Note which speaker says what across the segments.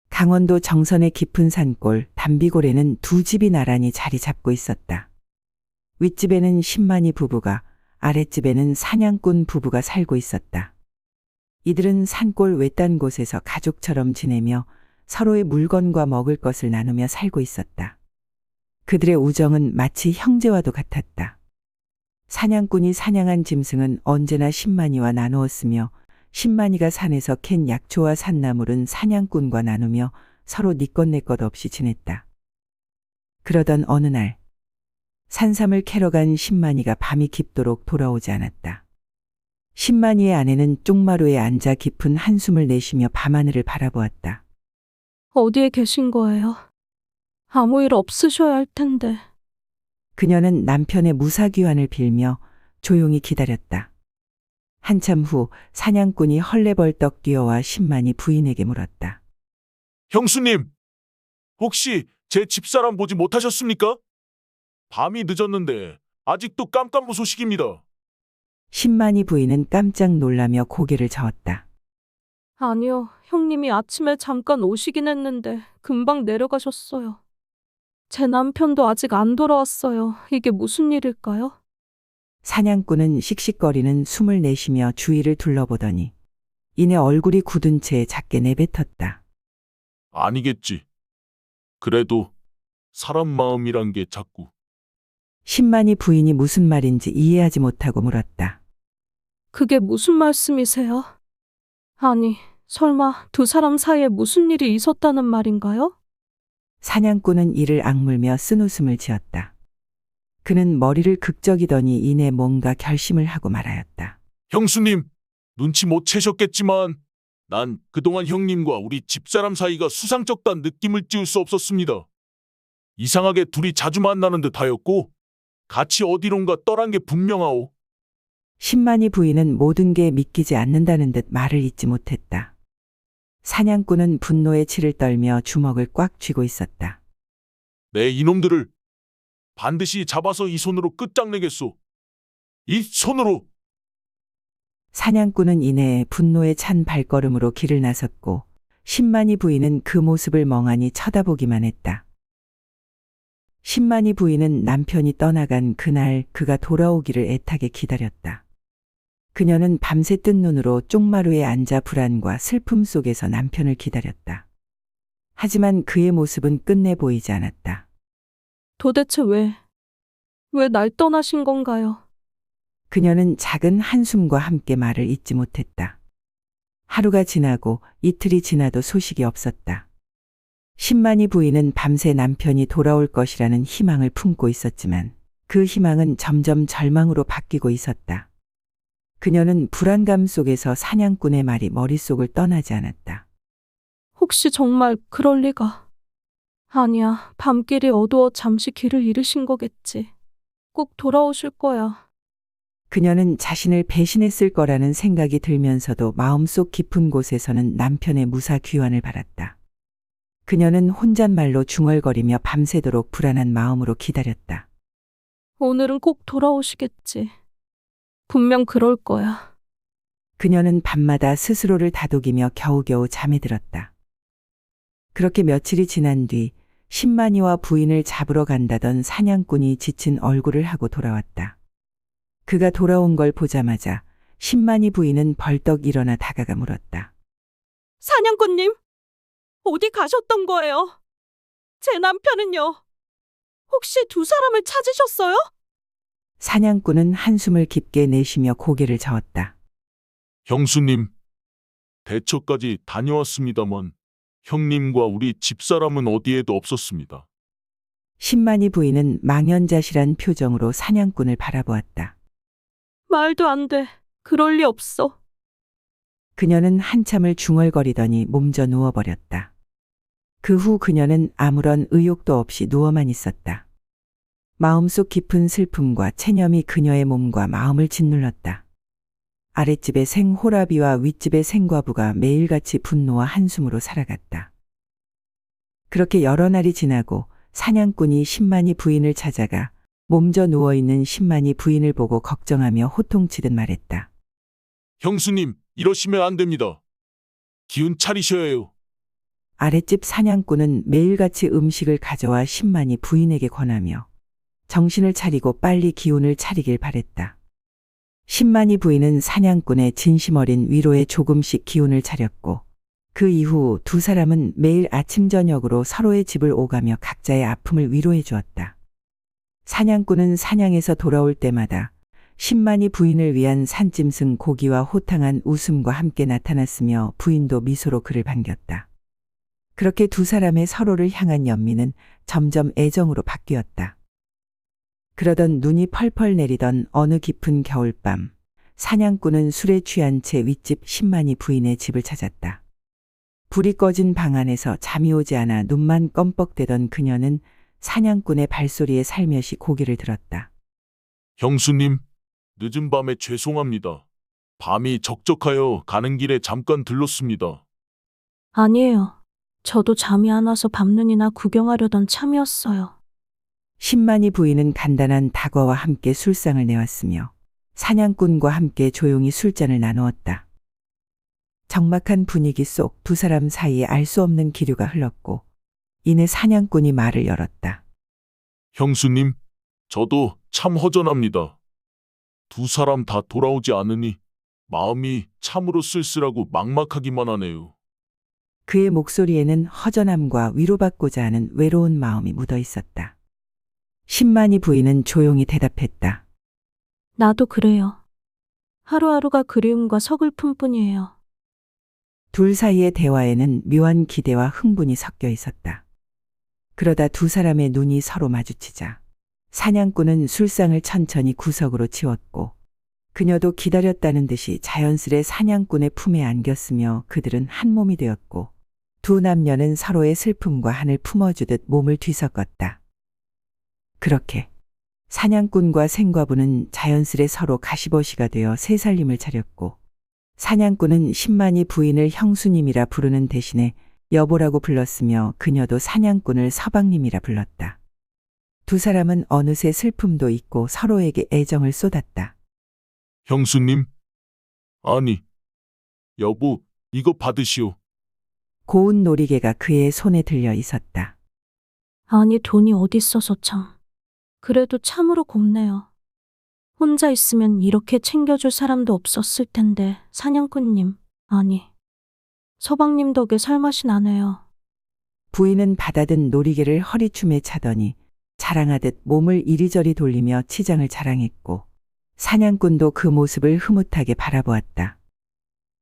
Speaker 1: 강원도 정선의 깊은 산골 담비골에는 두 집이 나란히 자리 잡고 있었다. 윗집에는 신만이 부부가, 아랫집에는 사냥꾼 부부가 살고 있었다. 이들은 산골 외딴 곳에서 가족처럼 지내며 서로의 물건과 먹을 것을 나누며 살고 있었다. 그들의 우정은 마치 형제와도 같았다. 사냥꾼이 사냥한 짐승은 언제나 신만이와 나누었으며 신만이가 산에서 캔 약초와 산나물은 사냥꾼과 나누며 서로 네 것 내 것 없이 지냈다. 그러던 어느 날 산삼을 캐러 간 신만이가 밤이 깊도록 돌아오지 않았다. 신만이의 아내는 쪽마루에 앉아 깊은 한숨을 내쉬며 밤하늘을 바라보았다.
Speaker 2: 어디에 계신 거예요? 아무 일 없으셔야 할 텐데.
Speaker 1: 그녀는 남편의 무사귀환을 빌며 조용히 기다렸다. 한참 후 사냥꾼이 헐레벌떡 뛰어와 신만이 부인에게 물었다.
Speaker 3: 형수님, 혹시 제 집사람 보지 못하셨습니까? 밤이 늦었는데 아직도 깜깜무소식입니다.
Speaker 1: 신만이 부인은 깜짝 놀라며 고개를 저었다.
Speaker 2: 아니요, 형님이 아침에 잠깐 오시긴 했는데 금방 내려가셨어요. 제 남편도 아직 안 돌아왔어요. 이게 무슨 일일까요?
Speaker 1: 사냥꾼은 씩씩거리는 숨을 내쉬며 주위를 둘러보더니 이내 얼굴이 굳은 채 작게 내뱉었다.
Speaker 3: 아니겠지. 그래도 사람 마음이란 게 자꾸.
Speaker 1: 신만이 부인이 무슨 말인지 이해하지 못하고 물었다.
Speaker 2: 그게 무슨 말씀이세요? 아니, 설마 두 사람 사이에 무슨 일이 있었다는 말인가요?
Speaker 1: 사냥꾼은 이를 악물며 쓴웃음을 지었다. 그는 머리를 극적이더니 이내 뭔가 결심을 하고 말하였다.
Speaker 3: 형수님, 눈치 못 채셨겠지만 난 그동안 형님과 우리 집사람 사이가 수상쩍단 느낌을 띄울 수 없었습니다. 이상하게 둘이 자주 만나는 듯 하였고 같이 어디론가 떠난 게 분명하오.
Speaker 1: 신만이 부인은 모든 게 믿기지 않는다는 듯 말을 잇지 못했다. 사냥꾼은 분노에 치를 떨며 주먹을 꽉 쥐고 있었다.
Speaker 3: 내 이놈들을 반드시 잡아서 이 손으로 끝장내겠소. 이 손으로!
Speaker 1: 사냥꾼은 이내 분노에 찬 발걸음으로 길을 나섰고 신만이 부인은 그 모습을 멍하니 쳐다보기만 했다. 신만이 부인은 남편이 떠나간 그날 그가 돌아오기를 애타게 기다렸다. 그녀는 밤새 뜬 눈으로 쪽마루에 앉아 불안과 슬픔 속에서 남편을 기다렸다. 하지만 그의 모습은 끝내 보이지 않았다.
Speaker 2: 도대체 왜 날 떠나신 건가요?
Speaker 1: 그녀는 작은 한숨과 함께 말을 잇지 못했다. 하루가 지나고 이틀이 지나도 소식이 없었다. 신만이 부인은 밤새 남편이 돌아올 것이라는 희망을 품고 있었지만 그 희망은 점점 절망으로 바뀌고 있었다. 그녀는 불안감 속에서 사냥꾼의 말이 머릿속을 떠나지 않았다.
Speaker 2: 혹시 정말 그럴 리가. 아니야, 밤길이 어두워 잠시 길을 잃으신 거겠지. 꼭 돌아오실 거야.
Speaker 1: 그녀는 자신을 배신했을 거라는 생각이 들면서도 마음속 깊은 곳에서는 남편의 무사 귀환을 바랐다. 그녀는 혼잣말로 중얼거리며 밤새도록 불안한 마음으로 기다렸다.
Speaker 2: 오늘은 꼭 돌아오시겠지. 분명 그럴 거야.
Speaker 1: 그녀는 밤마다 스스로를 다독이며 겨우겨우 잠에 들었다. 그렇게 며칠이 지난 뒤 신만이와 부인을 잡으러 간다던 사냥꾼이 지친 얼굴을 하고 돌아왔다. 그가 돌아온 걸 보자마자 신만이 부인은 벌떡 일어나 다가가 물었다.
Speaker 2: 사냥꾼님, 어디 가셨던 거예요? 제 남편은요? 혹시 두 사람을 찾으셨어요?
Speaker 1: 사냥꾼은 한숨을 깊게 내쉬며 고개를 저었다.
Speaker 3: 형수님, 대처까지 다녀왔습니다만 형님과 우리 집사람은 어디에도 없었습니다.
Speaker 1: 신만이 부인은 망연자실한 표정으로 사냥꾼을 바라보았다.
Speaker 2: 말도 안 돼. 그럴 리 없어.
Speaker 1: 그녀는 한참을 중얼거리더니 몸져 누워버렸다. 그 후 그녀는 아무런 의욕도 없이 누워만 있었다. 마음속 깊은 슬픔과 체념이 그녀의 몸과 마음을 짓눌렀다. 아랫집의 생호라비와 윗집의 생과부가 매일같이 분노와 한숨으로 살아갔다. 그렇게 여러 날이 지나고 사냥꾼이 신만이 부인을 찾아가 몸져 누워있는 신만이 부인을 보고 걱정하며 호통치듯 말했다.
Speaker 3: 형수님, 이러시면 안 됩니다. 기운 차리셔야 해요.
Speaker 1: 아랫집 사냥꾼은 매일같이 음식을 가져와 신만이 부인에게 권하며 정신을 차리고 빨리 기운을 차리길 바랬다. 신만이 부인은 사냥꾼의 진심 어린 위로에 조금씩 기운을 차렸고 그 이후 두 사람은 매일 아침 저녁으로 서로의 집을 오가며 각자의 아픔을 위로해 주었다. 사냥꾼은 사냥에서 돌아올 때마다 신만이 부인을 위한 산짐승 고기와 호탕한 웃음과 함께 나타났으며 부인도 미소로 그를 반겼다. 그렇게 두 사람의 서로를 향한 연민은 점점 애정으로 바뀌었다. 그러던 눈이 펄펄 내리던 어느 깊은 겨울밤, 사냥꾼은 술에 취한 채 윗집 신만이 부인의 집을 찾았다. 불이 꺼진 방 안에서 잠이 오지 않아 눈만 껌뻑대던 그녀는 사냥꾼의 발소리에 살며시 고개를 들었다.
Speaker 3: 형수님, 늦은 밤에 죄송합니다. 밤이 적적하여 가는 길에 잠깐 들렀습니다.
Speaker 2: 아니에요. 저도 잠이 안 와서 밤눈이나 구경하려던 참이었어요.
Speaker 1: 신만이 부인은 간단한 다과와 함께 술상을 내왔으며 사냥꾼과 함께 조용히 술잔을 나누었다. 적막한 분위기 속 두 사람 사이에 알 수 없는 기류가 흘렀고 이내 사냥꾼이 말을 열었다.
Speaker 3: 형수님, 저도 참 허전합니다. 두 사람 다 돌아오지 않으니 마음이 참으로 쓸쓸하고 막막하기만 하네요.
Speaker 1: 그의 목소리에는 허전함과 위로받고자 하는 외로운 마음이 묻어 있었다. 신만이 부인은 조용히 대답했다.
Speaker 2: 나도 그래요. 하루하루가 그리움과 서글픔뿐이에요.
Speaker 1: 둘 사이의 대화에는 묘한 기대와 흥분이 섞여 있었다. 그러다 두 사람의 눈이 서로 마주치자 사냥꾼은 술상을 천천히 구석으로 치웠고 그녀도 기다렸다는 듯이 자연스레 사냥꾼의 품에 안겼으며 그들은 한 몸이 되었고 두 남녀는 서로의 슬픔과 한을 품어주듯 몸을 뒤섞었다. 그렇게 사냥꾼과 생과부는 자연스레 서로 가시버시가 되어 새살림을 차렸고 사냥꾼은 신만이 부인을 형수님이라 부르는 대신에 여보라고 불렀으며 그녀도 사냥꾼을 서방님이라 불렀다. 두 사람은 어느새 슬픔도 잊고 서로에게 애정을 쏟았다.
Speaker 3: 형수님? 아니, 여보, 이거 받으시오.
Speaker 1: 고운 놀이개가 그의 손에 들려 있었다.
Speaker 2: 아니, 돈이 어디 있어서 참. 그래도 참으로 곱네요. 혼자 있으면 이렇게 챙겨줄 사람도 없었을 텐데 사냥꾼님, 아니, 서방님 덕에 살맛이 나네요.
Speaker 1: 부인은 받아든 놀이개를 허리춤에 차더니 자랑하듯 몸을 이리저리 돌리며 치장을 자랑했고 사냥꾼도 그 모습을 흐뭇하게 바라보았다.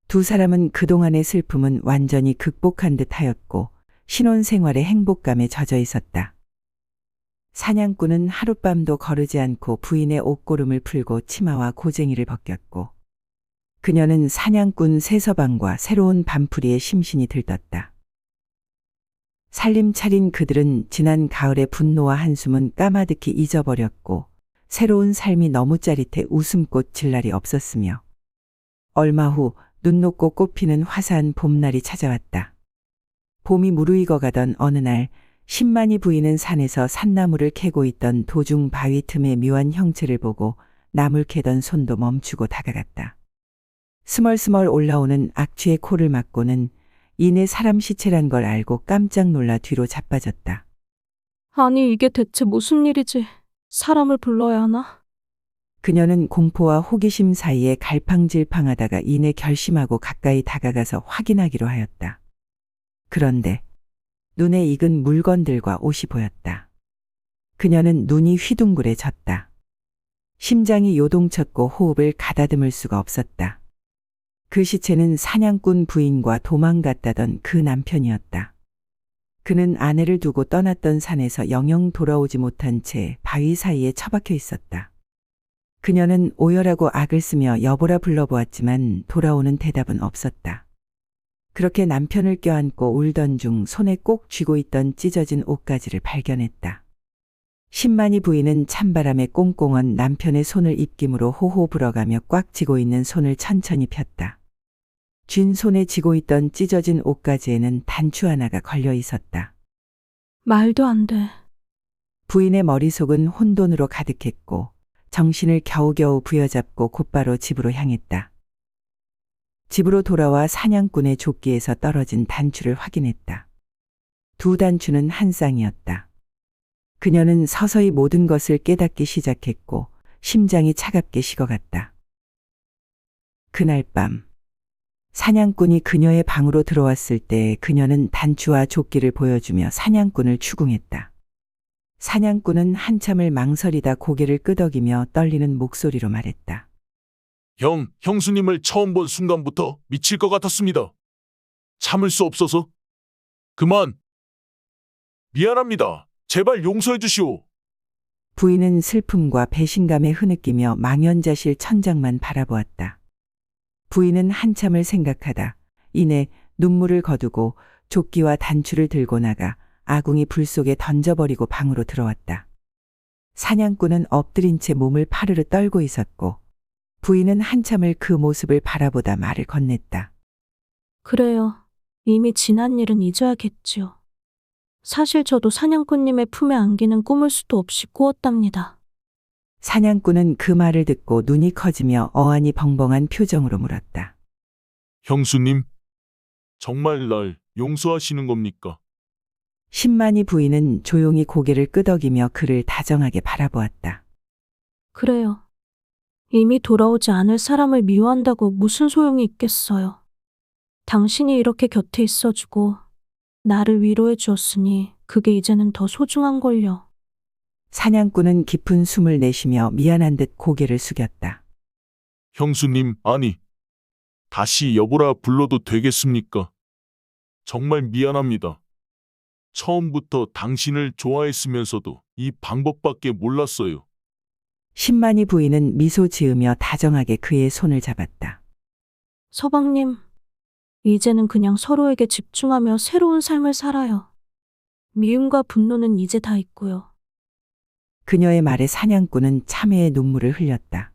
Speaker 1: 두 사람은 그동안의 슬픔은 완전히 극복한 듯 하였고 신혼생활의 행복감에 젖어 있었다. 사냥꾼은 하룻밤도 거르지 않고 부인의 옷고름을 풀고 치마와 고쟁이를 벗겼고 그녀는 사냥꾼 세서방과 새로운 밤풀이에 심신이 들떴다. 살림 차린 그들은 지난 가을의 분노와 한숨은 까마득히 잊어버렸고 새로운 삶이 너무 짜릿해 웃음꽃 질 날이 없었으며 얼마 후 눈 녹고 꽃피는 화사한 봄날이 찾아왔다. 봄이 무르익어 가던 어느 날 신만이 부인은 산에서 산나무를 캐고 있던 도중 바위 틈의 묘한 형체를 보고 나물 캐던 손도 멈추고 다가갔다. 스멀스멀 올라오는 악취의 코를 막고는 이내 사람 시체란 걸 알고 깜짝 놀라 뒤로 자빠졌다.
Speaker 2: 아니, 이게 대체 무슨 일이지? 사람을 불러야 하나?
Speaker 1: 그녀는 공포와 호기심 사이에 갈팡질팡하다가 이내 결심하고 가까이 다가가서 확인하기로 하였다. 그런데 눈에 익은 물건들과 옷이 보였다. 그녀는 눈이 휘둥그레졌다. 심장이 요동쳤고 호흡을 가다듬을 수가 없었다. 그 시체는 사냥꾼 부인과 도망갔다던 그 남편이었다. 그는 아내를 두고 떠났던 산에서 영영 돌아오지 못한 채 바위 사이에 처박혀 있었다. 그녀는 오열하고 악을 쓰며 여보라 불러보았지만 돌아오는 대답은 없었다. 그렇게 남편을 껴안고 울던 중 손에 꼭 쥐고 있던 찢어진 옷가지를 발견했다. 신만이 부인은 찬바람에 꽁꽁언 남편의 손을 입김으로 호호 불어가며 꽉 쥐고 있는 손을 천천히 폈다. 쥔 손에 쥐고 있던 찢어진 옷가지에는 단추 하나가 걸려 있었다.
Speaker 2: 말도 안 돼.
Speaker 1: 부인의 머릿속은 혼돈으로 가득했고 정신을 겨우겨우 부여잡고 곧바로 집으로 향했다. 집으로 돌아와 사냥꾼의 조끼에서 떨어진 단추를 확인했다. 두 단추는 한 쌍이었다. 그녀는 서서히 모든 것을 깨닫기 시작했고 심장이 차갑게 식어갔다. 그날 밤 사냥꾼이 그녀의 방으로 들어왔을 때 그녀는 단추와 조끼를 보여주며 사냥꾼을 추궁했다. 사냥꾼은 한참을 망설이다 고개를 끄덕이며 떨리는 목소리로 말했다.
Speaker 3: 형수님을 처음 본 순간부터 미칠 것 같았습니다. 참을 수 없어서. 그만. 미안합니다. 제발 용서해 주시오.
Speaker 1: 부인은 슬픔과 배신감에 흐느끼며 망연자실 천장만 바라보았다. 부인은 한참을 생각하다 이내 눈물을 거두고 조끼와 단추를 들고 나가 아궁이 불 속에 던져버리고 방으로 들어왔다. 사냥꾼은 엎드린 채 몸을 파르르 떨고 있었고 부인은 한참을 그 모습을 바라보다 말을 건넸다.
Speaker 2: 그래요. 이미 지난 일은 잊어야겠지요. 사실 저도 사냥꾼님의 품에 안기는 꿈을 수도 없이 꾸었답니다.
Speaker 1: 사냥꾼은 그 말을 듣고 눈이 커지며 어안이 벙벙한 표정으로 물었다.
Speaker 3: 형수님, 정말 날 용서하시는 겁니까?
Speaker 1: 신만이 부인은 조용히 고개를 끄덕이며 그를 다정하게 바라보았다.
Speaker 2: 그래요. 이미 돌아오지 않을 사람을 미워한다고 무슨 소용이 있겠어요. 당신이 이렇게 곁에 있어주고 나를 위로해 주었으니 그게 이제는 더 소중한 걸요.
Speaker 1: 사냥꾼은 깊은 숨을 내쉬며 미안한 듯 고개를 숙였다.
Speaker 3: 형수님, 아니, 다시 여보라 불러도 되겠습니까? 정말 미안합니다. 처음부터 당신을 좋아했으면서도 이 방법밖에 몰랐어요.
Speaker 1: 신만이 부인은 미소 지으며 다정하게 그의 손을 잡았다.
Speaker 2: 서방님, 이제는 그냥 서로에게 집중하며 새로운 삶을 살아요. 미움과 분노는 이제 다 있고요.
Speaker 1: 그녀의 말에 사냥꾼은 참회의 눈물을 흘렸다.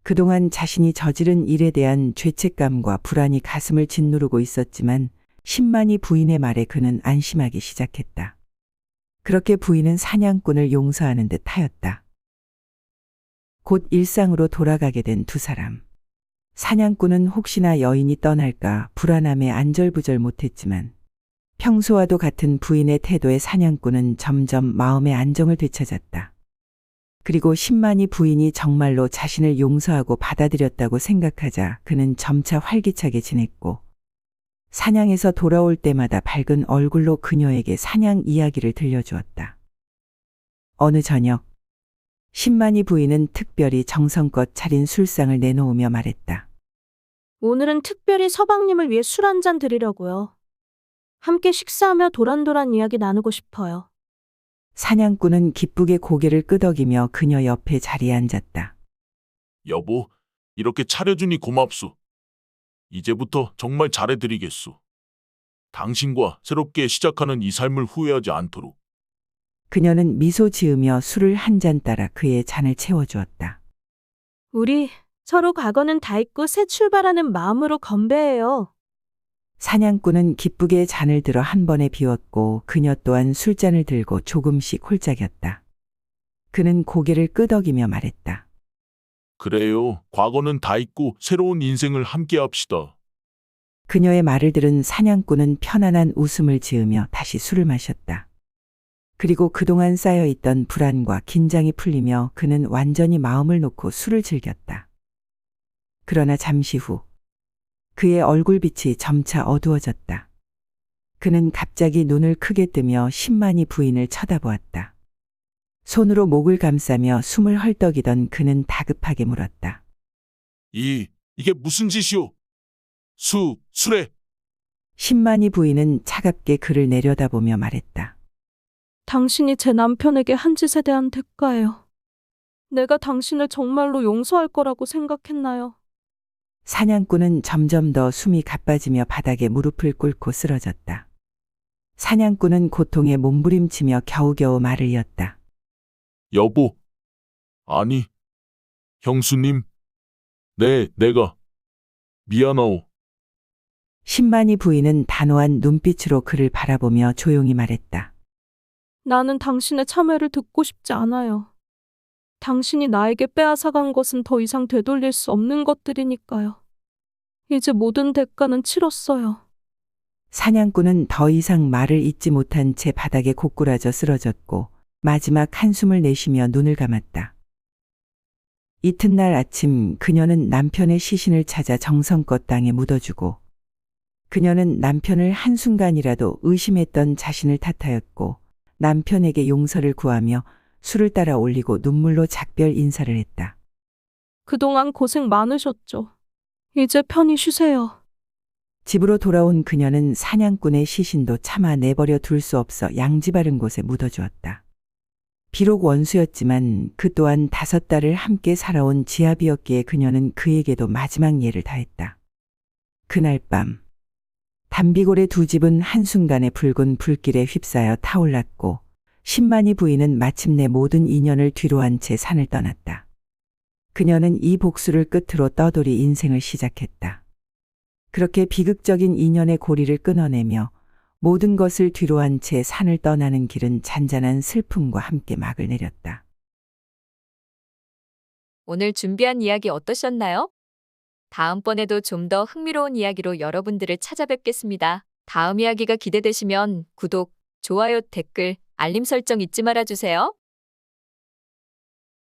Speaker 1: 그동안 자신이 저지른 일에 대한 죄책감과 불안이 가슴을 짓누르고 있었지만 신만이 부인의 말에 그는 안심하기 시작했다. 그렇게 부인은 사냥꾼을 용서하는 듯 하였다. 곧 일상으로 돌아가게 된 두 사람. 사냥꾼은 혹시나 여인이 떠날까 불안함에 안절부절 못했지만 평소와도 같은 부인의 태도에 사냥꾼은 점점 마음의 안정을 되찾았다. 그리고 신만이 부인이 정말로 자신을 용서하고 받아들였다고 생각하자 그는 점차 활기차게 지냈고 사냥에서 돌아올 때마다 밝은 얼굴로 그녀에게 사냥 이야기를 들려주었다. 어느 저녁 신만이 부인은 특별히 정성껏 차린 술상을 내놓으며 말했다.
Speaker 2: 오늘은 특별히 서방님을 위해 술 한 잔 드리려고요. 함께 식사하며 도란도란 이야기 나누고 싶어요.
Speaker 1: 사냥꾼은 기쁘게 고개를 끄덕이며 그녀 옆에 자리에 앉았다.
Speaker 3: 여보, 이렇게 차려주니 고맙소. 이제부터 정말 잘해드리겠소. 당신과 새롭게 시작하는 이 삶을 후회하지 않도록.
Speaker 1: 그녀는 미소 지으며 술을 한 잔 따라 그의 잔을 채워주었다.
Speaker 2: 우리 서로 과거는 다 잊고 새 출발하는 마음으로 건배해요.
Speaker 1: 사냥꾼은 기쁘게 잔을 들어 한 번에 비웠고 그녀 또한 술잔을 들고 조금씩 홀짝였다. 그는 고개를 끄덕이며 말했다.
Speaker 3: 그래요. 과거는 다 잊고 새로운 인생을 함께 합시다.
Speaker 1: 그녀의 말을 들은 사냥꾼은 편안한 웃음을 지으며 다시 술을 마셨다. 그리고 그동안 쌓여있던 불안과 긴장이 풀리며 그는 완전히 마음을 놓고 술을 즐겼다. 그러나 잠시 후 그의 얼굴빛이 점차 어두워졌다. 그는 갑자기 눈을 크게 뜨며 신만이 부인을 쳐다보았다. 손으로 목을 감싸며 숨을 헐떡이던 그는 다급하게 물었다.
Speaker 3: 이게 무슨 짓이오? 술에.
Speaker 1: 신만이 부인은 차갑게 그를 내려다보며 말했다.
Speaker 2: 당신이 제 남편에게 한 짓에 대한 대가예요. 내가 당신을 정말로 용서할 거라고 생각했나요?
Speaker 1: 사냥꾼은 점점 더 숨이 가빠지며 바닥에 무릎을 꿇고 쓰러졌다. 사냥꾼은 고통에 몸부림치며 겨우겨우 말을 이었다.
Speaker 3: 여보. 아니. 형수님. 내가. 미안하오.
Speaker 1: 신만이 부인은 단호한 눈빛으로 그를 바라보며 조용히 말했다.
Speaker 2: 나는 당신의 참회를 듣고 싶지 않아요. 당신이 나에게 빼앗아간 것은 더 이상 되돌릴 수 없는 것들이니까요. 이제 모든 대가는 치렀어요.
Speaker 1: 사냥꾼은 더 이상 말을 잇지 못한 채 바닥에 고꾸라져 쓰러졌고 마지막 한숨을 내쉬며 눈을 감았다. 이튿날 아침 그녀는 남편의 시신을 찾아 정성껏 땅에 묻어주고 그녀는 남편을 한순간이라도 의심했던 자신을 탓하였고 남편에게 용서를 구하며 술을 따라 올리고 눈물로 작별 인사를 했다.
Speaker 2: 그동안 고생 많으셨죠. 이제 편히 쉬세요.
Speaker 1: 집으로 돌아온 그녀는 사냥꾼의 시신도 차마 내버려 둘 수 없어 양지 바른 곳에 묻어주었다. 비록 원수였지만 그 또한 5달을 함께 살아온 지압이었기에 그녀는 그에게도 마지막 예를 다했다. 그날 밤 담비골의 두 집은 한순간에 붉은 불길에 휩싸여 타올랐고 10만이 부인은 마침내 모든 인연을 뒤로한 채 산을 떠났다. 그녀는 이 복수를 끝으로 떠돌이 인생을 시작했다. 그렇게 비극적인 인연의 고리를 끊어내며 모든 것을 뒤로한 채 산을 떠나는 길은 잔잔한 슬픔과 함께 막을 내렸다.
Speaker 4: 오늘 준비한 이야기 어떠셨나요? 다음번에도 좀 더 흥미로운 이야기로 여러분들을 찾아뵙겠습니다. 다음 이야기가 기대되시면 구독, 좋아요, 댓글, 알림 설정 잊지 말아주세요.